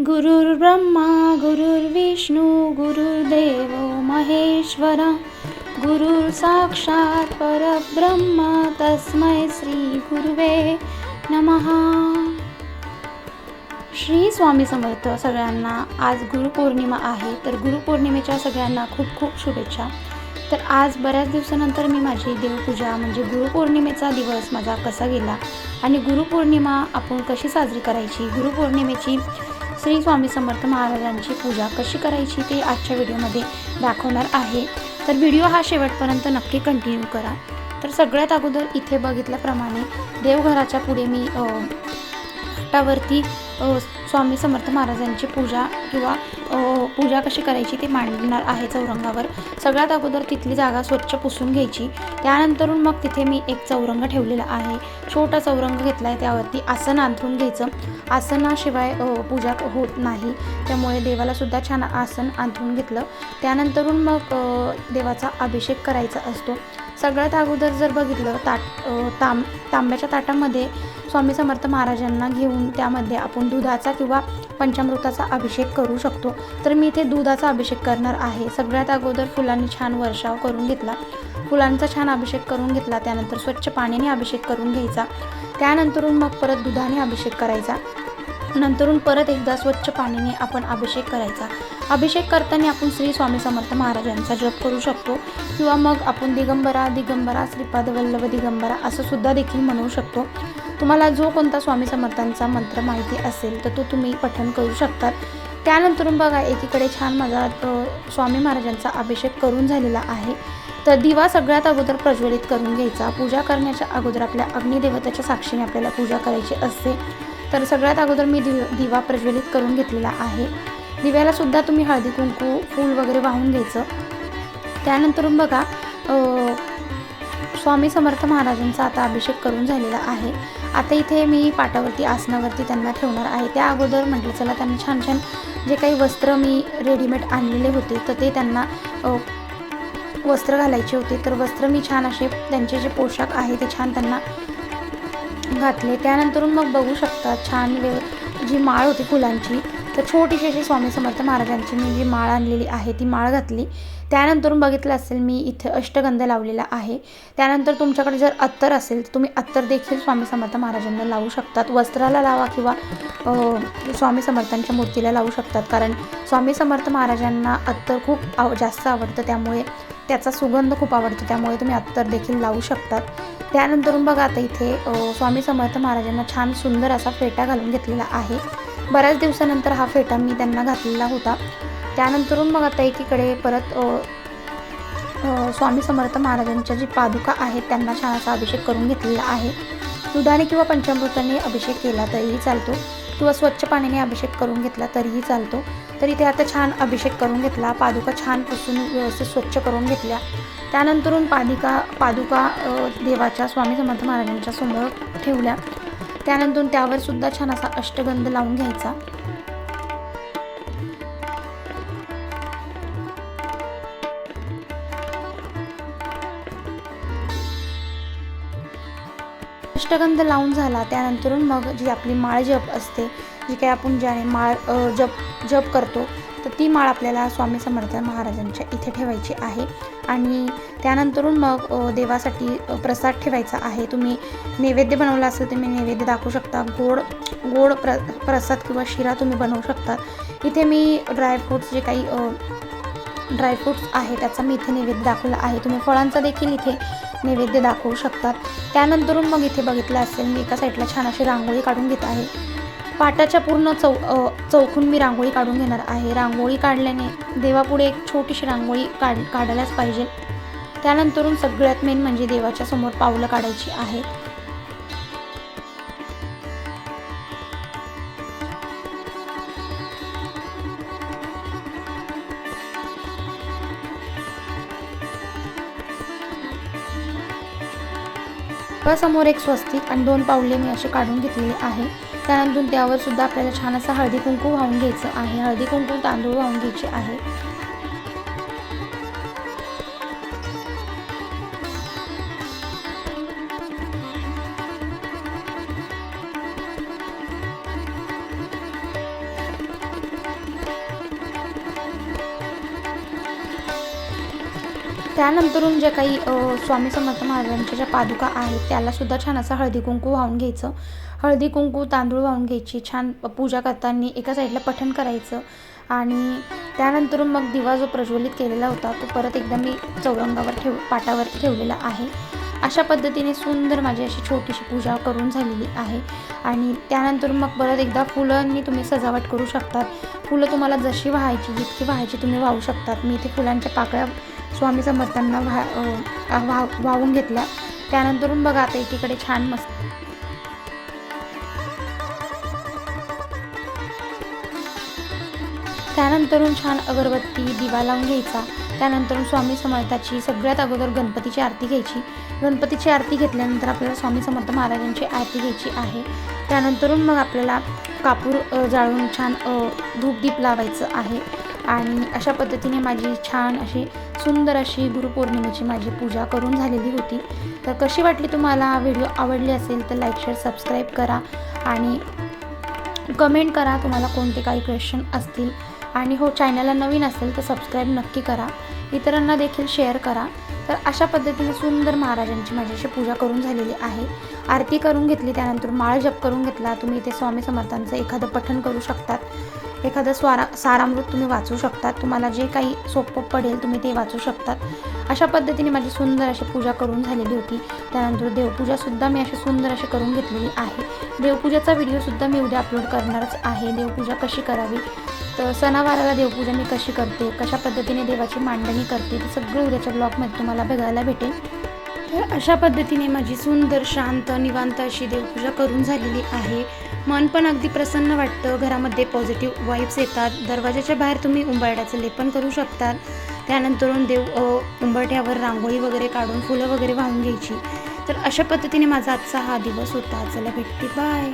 गुरुर्ब्रह्मा गुरुर्विष्णू गुरुर्देव महेश्वरा गुरुर साक्षात परब्रह्म तस्मै श्री गुरुवे नमः। श्री स्वामी समर्थ। सगळ्यांना आज गुरुपौर्णिमा आहे, तर गुरुपौर्णिमेच्या सगळ्यांना खूप खूप शुभेच्छा। तर आज बऱ्याच दिवसानंतर मी माझी देवपूजा म्हणजे गुरुपौर्णिमेचा दिवस माझा कसा गेला आणि गुरुपौर्णिमा आपण कशी साजरी करायची, गुरुपौर्णिमेची श्री स्वामी समर्थ महाराजांची पूजा कशी करायची ते आजच्या व्हिडिओमध्ये दाखवणार आहे। तर व्हिडिओ हा शेवटपर्यंत नक्की कंटिन्यू करा। तर सगळ्यात अगोदर इथे बघितल्याप्रमाणे देवघराच्या पुढे मी घाटावरती स्वामी समर्थ महाराजांची पूजा किंवा पूजा कशी करायची ते मांडणार आहे चौरंगावर। सगळ्यात अगोदर तिथली जागा स्वच्छ पुसून घ्यायची। त्यानंतरून मग तिथे मी एक चौरंग ठेवलेला आहे, छोटा चौरंग घेतला आहे, त्यावरती आसन अंथरून घ्यायचं। आसनाशिवाय पूजा होत नाही, त्यामुळे देवाला सुद्धा छान आसन अंथरून घेतलं। त्यानंतरून मग देवाचा अभिषेक करायचा असतो। सगळ्यात अगोदर जर बघितलं तांब्याच्या ताटामध्ये स्वामी समर्थ महाराजांना घेऊन त्यामध्ये आपण दुधाचा किंवा पंचामृताचा अभिषेक करू शकतो। तर मी इथे दुधाचा अभिषेक करणार आहे। सगळ्यात अगोदर फुलांनी छान वर्षाव करून घेतला, फुलांचा छान अभिषेक करून घेतला। त्यानंतर स्वच्छ पाण्याने अभिषेक करून घ्यायचा। त्यानंतरून मग परत दुधाने अभिषेक करायचा। नंतरून परत एकदा स्वच्छ पाण्याने आपण अभिषेक करायचा। अभिषेक करताना आपण श्री स्वामी समर्थ महाराजांचा जप करू शकतो किंवा मग आपण दिगंबरा दिगंबरा श्रीपाद वल्लभ दिगंबरा असं सुद्धा देखील म्हणू शकतो। तुम्हाला जो कोणता स्वामी समर्थांचा मंत्र माहिती असेल तर तो तुम्ही पठण करू शकतात। त्यानंतरून बघा एकीकडे छान माझा स्वामी महाराजांचा अभिषेक करून झालेला आहे। तर दिवा सगळ्यात अगोदर प्रज्वलित करून घ्यायचा। पूजा करण्याच्या अगोदर आपल्या अग्निदेवतेच्या साक्षीने आपल्याला पूजा करायची असते। तर सगळ्यात अगोदर मी दिवा प्रज्वलित करून घेतलेला आहे। दिव्याला सुद्धा तुम्ही हळदी कुंकू फूल वगैरे वाहून घ्यायचं। त्यानंतरून बघा स्वामी समर्थ महाराजांचा आता अभिषेक करून झालेला आहे। आता इथे मी पाटावरती आसनावरती त्यांना ठेवणार आहे। त्या अगोदर म्हटलं चला त्यांना छान छान जे काही वस्त्र मी रेडीमेड आणलेले होते तर ते त्यांना वस्त्र घालायचे होते। तर वस्त्र मी छान असे त्यांचे जे पोशाख आहे ते छान त्यांना घातले। त्यानंतरून मग बघू शकता छान जी माळ होती फुलांची, तर छोटीशी अशी स्वामी समर्थ महाराजांची मी जी माळ आणलेली आहे ती माळ घातली। त्यानंतरून बघितलं असेल मी इथे अष्टगंध लावलेला आहे। त्यानंतर तुमच्याकडे जर अत्तर असेल तर तुम्ही अत्तर देखील स्वामी समर्थ महाराजांना लावू शकतात। वस्त्राला लावा किंवा स्वामी समर्थांच्या मूर्तीला लावू शकतात, कारण स्वामी समर्थ महाराजांना अत्तर खूप जास्त आवडतं, त्यामुळे त्याचा सुगंध खूप आवडतो, त्यामुळे तुम्ही अत्तर देखील लावू शकतात। त्यानंतरून बघा आता इथे स्वामी समर्थ महाराजांना छान सुंदर असा फेटा घालून घेतलेला आहे। बऱ्याच दिवसानंतर हा फेटा मी त्यांना घातलेला होता। त्यानंतरून मग आता एकीकडे परत स्वामी समर्थ महाराजांच्या जी पादुका आहेत त्यांना छान असा अभिषेक करून घेतलेला आहे। दुधाने किंवा पंचामृताने अभिषेक केला तरीही चालतो किंवा स्वच्छ पाण्याने अभिषेक करून घेतला तरीही चालतो। तर इथे आता छान अभिषेक करून घेतला, पादुका छान पुसून व्यवस्थित स्वच्छ करून घेतल्या। त्यानंतरून पादुका देवाच्या स्वामी समर्थ महाराजांच्या समोर ठेवल्या। त्यानंतर त्यावर सुद्धा छान असा अष्टगंध लावून घ्यायचा। अष्टगंध लावून झाला त्यानंतरून मग जी आपली माळ जप असते, जी काही आपण ज्याने माळ जप करतो तर ती माळ आपल्याला स्वामी समर्थ महाराजांच्या इथे ठेवायची आहे। आणि त्यानंतरून मग देवासाठी प्रसाद ठेवायचा आहे। तुम्ही नैवेद्य बनवला असेल तुम्ही नैवेद्य दाखवू शकता। गोड प्रसाद किंवा शिरा तुम्ही बनवू शकता। इथे मी ड्रायफ्रूट्स जे काही ड्रायफ्रूट्स आहे त्याचा मी इथे नैवेद्य दाखवला आहे। तुम्ही फळांचा देखील इथे नैवेद्य दाखवू शकतात। त्यानंतरून मग इथे बघितलं असेल मी एका साईडला छान अशी रांगोळी काढून घेत आहे। पाटाच्या पूर्ण चौकून मी रांगोळी काढून घेणार आहे। रांगोळी काढल्याने देवापुढे एक छोटीशी रांगोळी काढायलाच पाहिजे। त्यानंतरून सगळ्यात मेन म्हणजे देवाच्या समोर पावलं काढायची आहेत। समोर एक स्वस्तिक आणि 2 पावले मी असे काढून घेतलेले आहे। त्यानंतर त्यावर सुद्धा आपल्याला छान असा हळदी कुंकू वाहून घ्यायचं आहे। हळदी कुंकू तांदूळ वाहून घ्यायचे आहे। त्यानंतरून ज्या काही स्वामी समर्थ महाराजांच्या ज्या पादुका आहेत त्यालासुद्धा छान असं हळदी कुंकू वाहून घ्यायचं. हळदी कुंकू तांदूळ वाहून घ्यायची. छान पूजा करताना एका साईडला पठण करायचं आणि त्यानंतरून मग दिवा जो प्रज्वलित केलेला होता तो परत एकदा मी चौरंगावर पाटावरती ठेवलेला आहे. अशा पद्धतीने सुंदर माझी अशी छोटीशी पूजा करून झालेली आहे. आणि त्यानंतर मग परत एकदा फुलांनी तुम्ही सजावट करू शकतात. फुलं तुम्हाला जशी वाहायची जितकी वाहायची तुम्ही वाहू शकतात. मी इथे फुलांच्या पाकळ्या स्वामी समर्थांना वाहून घेतल्या. त्यानंतरून बघा आता एकीकडे छान मस्त त्यानंतरून छान अगरबत्ती दिवा लावून घ्यायचा. त्यानंतर स्वामी समर्थाची सगळ्यात अगोदर गणपतीची आरती घ्यायची. गणपतीची आरती घेतल्यानंतर आपल्याला स्वामी समर्थ महाराजांची आरती घ्यायची आहे. त्यानंतरून मग आपल्याला कापूर जाळून छान धूपदीप लावायचं आहे. आणि अशा पद्धतीने माझी छान अशी सुंदर अशी गुरुपौर्णिमेची माझी पूजा करून झालेली होती. तर कशी वाटली तुम्हाला व्हिडिओ आवडली असेल तर लाईक शेअर सबस्क्राईब करा आणि कमेंट करा तुम्हाला कोणते काही क्वेश्चन असतील. आणि हो, चॅनलला नवीन असेल तर सबस्क्राईब नक्की करा, इतरांना देखील शेअर करा. तर अशा पद्धतीने सुंदर महाराजांची माझ्याशी पूजा करून झालेली आहे. आरती करून घेतली. त्यानंतर माळ जप करून घेतला. तुम्ही इथे स्वामी समर्थांचं एखादं पठण करू शकतात. एखादं सारामृत तुम्ही वाचू शकतात. तुम्हाला जे काही सोपं पडेल तुम्ही ते वाचू शकतात. अशा पद्धतीने माझी सुंदर अशी पूजा करून झालेली होती. त्यानंतर देवपूजासुद्धा मी अशी सुंदर अशी करून घेतलेली आहे. देवपूजाचा व्हिडिओसुद्धा मी उद्या अपलोड करणारच आहे. देवपूजा कशी करावी, तर सणावाराला देवपूजा मी कशी करते, कशा पद्धतीने देवाची मांडणी करते, ते सगळं उद्याच्या ब्लॉगमध्ये तुम्हाला बघायला भेटेल. तर अशा पद्धतीने माझी सुंदर शांत निवांत अशी देवपूजा करून झालेली आहे. मन पण अगदी प्रसन्न वाटतं. घरामध्ये पॉझिटिव्ह वाईब्स येतात. दरवाजाच्या बाहेर तुम्ही उंबरठ्याचं लेपन करू शकतात. त्यानंतरून उंबरठ्यावर रांगोळी वगैरे काढून फुलं वगैरे वाहून घ्यायची. तर अशा पद्धतीने माझा आजचा हा दिवस होता. चला भेटते, बाय.